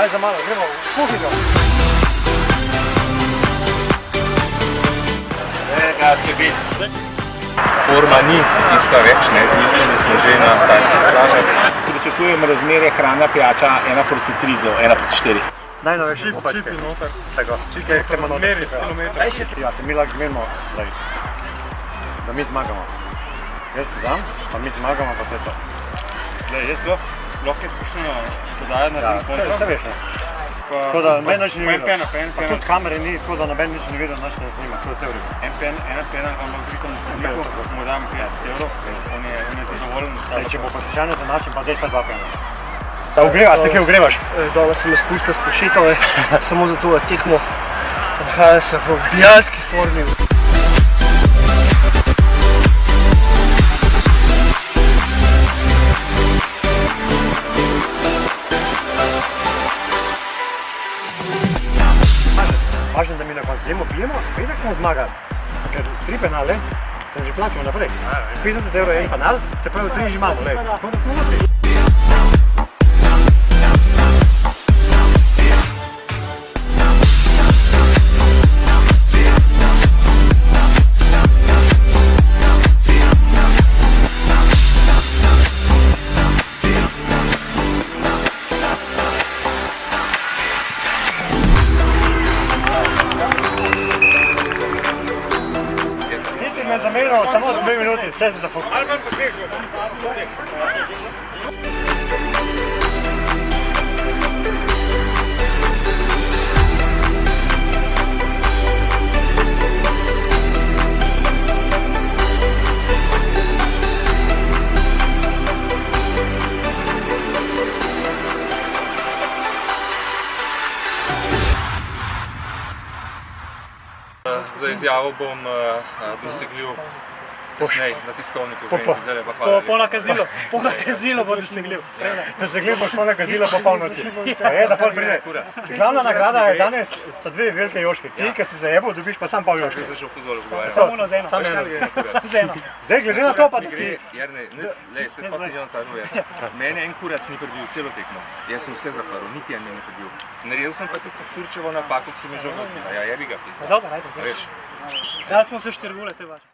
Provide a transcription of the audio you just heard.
Aj za malo, gremo v kuhinjo. Če bi forma ni tista več, ne, mislim, da smo že na tajskih plažah. Pričakujemo razmerje hrana pijača 1:3 do 1:4. Najnove čipi noter. Tako, čipe, ker ima noter čipe. Ja, se mi lahko zmenimo, da mi zmagamo. Jaz ti dam, pa mi zmagamo, pa to je to. Jaz lahko izkušnjo podajo na Ja, se veš, ne. Tako da noben nič ni videl. Pa tudi kamere ni, tako da noben nič ni videl, nič ne snima. To je vse v redu. Ena pena, ampak z Rikom Srniku, mu dam 50 €, on je zadovoljen. Če bo potišanje za našim, pa dej sad 2 pena. Da ogreva, se kaj ogrevaš? Danes sem me spustil s pošitove, samo za to tekmo. Nahajam se v bijalski formi. Važno, da mi na koncu jemo, pijemo, petek smo zmagali. Ker 3 penale sem že plačal naprej. 50 € je en penal, se pravi 3 že imamo, tako da smo naprej. Me zamenjal samo 2 minuti, vse se zafukal. Ali manj podvešal. Za izjavo bom dosegljiv kasneje na tiskovni konferenci, zdaj pa hvala. Po nakazilu bo dosegljiv. Dosegljiv boš po nakazilu po polnoči. Da pol pride. Glavna nagrada je danes, sta 2 velike joške. Ti, ki si zajebal, dobiš pa sam pol joške. Zdaj se že opozoril pogovarjati. Samo z eno. Z eno. Zdaj, glede na to pa, da si... Jernej, se spomni Jon Sadruje. Mene en kurac ni prebil celo tekmo. Jaz sem vse zaprl, niti en me ni prebil. Naredil sem pa tisto kurčevo napako, ki si mi žogo odbila. Ja, jebi ga, pizda. Dobro, ajde. Veš. Da smo se štirgule, to je važno.